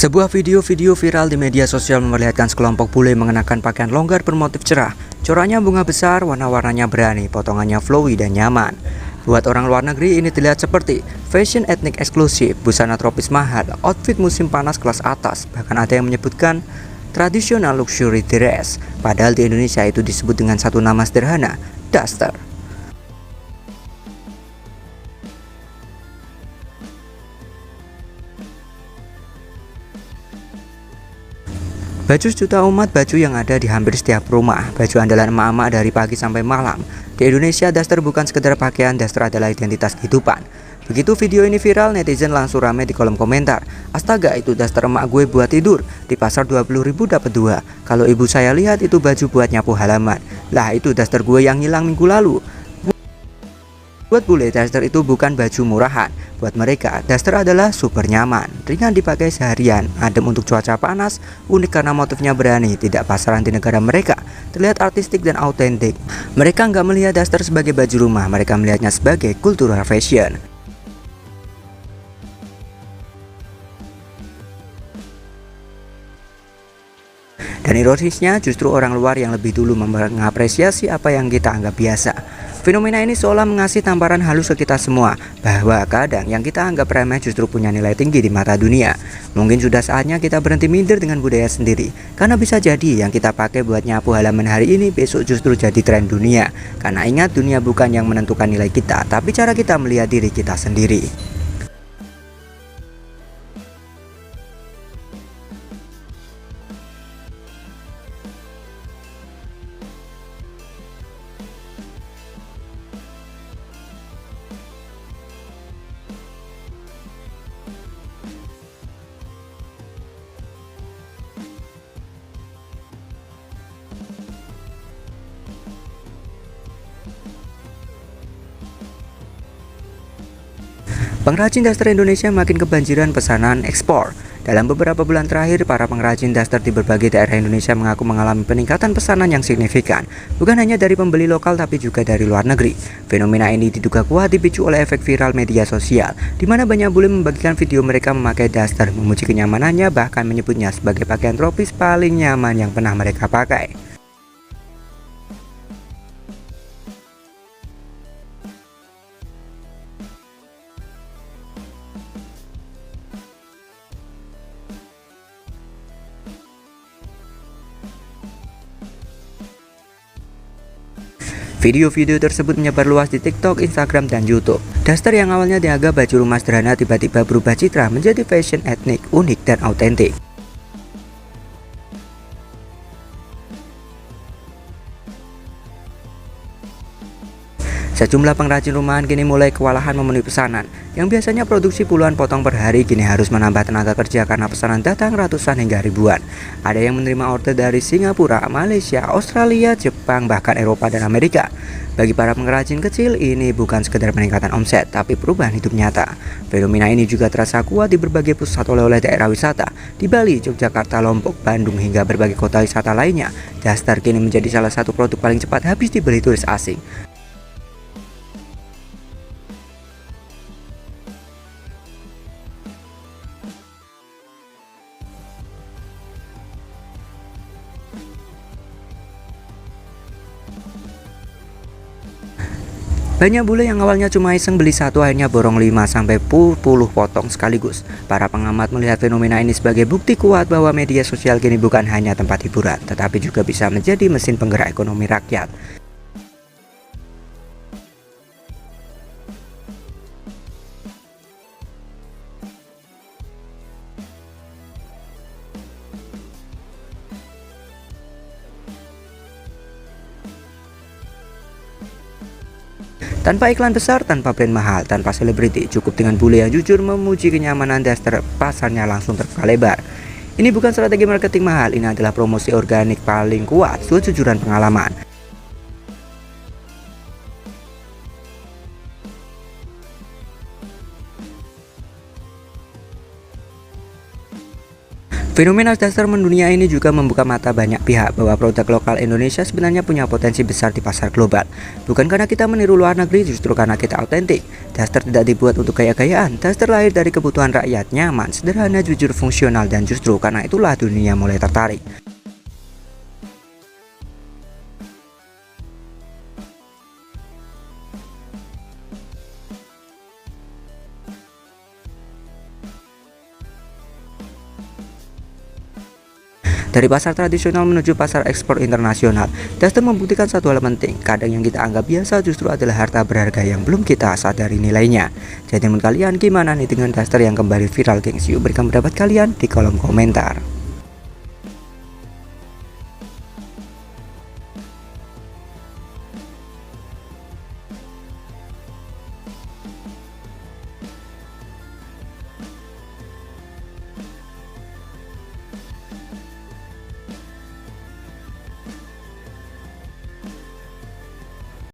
Sebuah video viral di media sosial memperlihatkan sekelompok bule mengenakan pakaian longgar bermotif cerah. Coraknya bunga besar, warna-warnanya berani, potongannya flowy dan nyaman. Buat orang luar negeri ini terlihat seperti fashion etnik eksklusif, busana tropis mahal, outfit musim panas kelas atas. Bahkan ada yang menyebutkan tradisional luxury dress. Padahal di Indonesia itu disebut dengan satu nama sederhana, daster. Baju sejuta umat, baju yang ada di hampir setiap rumah, baju andalan emak-emak dari pagi sampai malam. Di Indonesia, daster bukan sekedar pakaian, daster adalah identitas kehidupan. Begitu video ini viral, netizen langsung ramai di kolom komentar. Astaga, itu daster emak gue buat tidur. Di pasar 20.000 dapat 2. Kalau ibu saya lihat itu baju buat nyapu halaman. Lah, itu daster gue yang hilang minggu lalu. Buat bule, daster itu bukan baju murahan. Buat mereka, daster adalah super nyaman, ringan dipakai seharian, adem untuk cuaca panas, unik karena motifnya berani, tidak pasaran di negara mereka, terlihat artistik dan autentik. Mereka nggak melihat daster sebagai baju rumah, mereka melihatnya sebagai kultural fashion. Dan ironisnya, justru orang luar yang lebih dulu mengapresiasi apa yang kita anggap biasa. Fenomena ini seolah mengasih tamparan halus ke kita semua, bahwa kadang yang kita anggap remeh justru punya nilai tinggi di mata dunia. Mungkin sudah saatnya kita berhenti minder dengan budaya sendiri, karena bisa jadi yang kita pakai buat nyapu halaman hari ini besok justru jadi tren dunia. Karena ingat, dunia bukan yang menentukan nilai kita, tapi cara kita melihat diri kita sendiri. Pengrajin daster Indonesia makin kebanjiran pesanan ekspor. Dalam beberapa bulan terakhir, para pengrajin daster di berbagai daerah Indonesia mengaku mengalami peningkatan pesanan yang signifikan, bukan hanya dari pembeli lokal tapi juga dari luar negeri. Fenomena ini diduga kuat dipicu oleh efek viral media sosial, di mana banyak bule membagikan video mereka memakai daster, memuji kenyamanannya, bahkan menyebutnya sebagai pakaian tropis paling nyaman yang pernah mereka pakai. Video-video tersebut menyebar luas di TikTok, Instagram, dan YouTube. Daster yang awalnya dianggap baju rumah sederhana tiba-tiba berubah citra menjadi fashion etnik, unik, dan autentik. Sejumlah pengrajin rumahan kini mulai kewalahan memenuhi pesanan. Yang biasanya produksi puluhan potong per hari kini harus menambah tenaga kerja karena pesanan datang ratusan hingga ribuan. Ada yang menerima order dari Singapura, Malaysia, Australia, Jepang, bahkan Eropa dan Amerika. Bagi para pengrajin kecil, ini bukan sekedar peningkatan omset, tapi perubahan hidup nyata. Fenomena ini juga terasa kuat di berbagai pusat oleh-oleh daerah wisata. Di Bali, Yogyakarta, Lombok, Bandung, hingga berbagai kota wisata lainnya, daster kini menjadi salah satu produk paling cepat habis dibeli turis asing. Banyak bule yang awalnya cuma iseng beli satu akhirnya borong 5-10 potong sekaligus. Para pengamat melihat fenomena ini sebagai bukti kuat bahwa media sosial kini bukan hanya tempat hiburan, tetapi juga bisa menjadi mesin penggerak ekonomi rakyat. Tanpa iklan besar, tanpa brand mahal, tanpa selebriti, cukup dengan bule yang jujur memuji kenyamanan daster, pasarnya langsung terbuka lebar. Ini bukan strategi marketing mahal, ini adalah promosi organik paling kuat, kejujuran pengalaman. Fenomena daster mendunia ini juga membuka mata banyak pihak bahwa produk lokal Indonesia sebenarnya punya potensi besar di pasar global. Bukan karena kita meniru luar negeri, justru karena kita autentik. Daster tidak dibuat untuk gaya-gayaan, daster lahir dari kebutuhan rakyat, nyaman, sederhana, jujur, fungsional, dan justru karena itulah dunia mulai tertarik. Dari pasar tradisional menuju pasar ekspor internasional, daster membuktikan satu hal penting. Kadang yang kita anggap biasa justru adalah harta berharga yang belum kita sadari nilainya. Jadi menurut kalian gimana nih dengan daster yang kembali viral, gengs? Yuk berikan pendapat kalian di kolom komentar.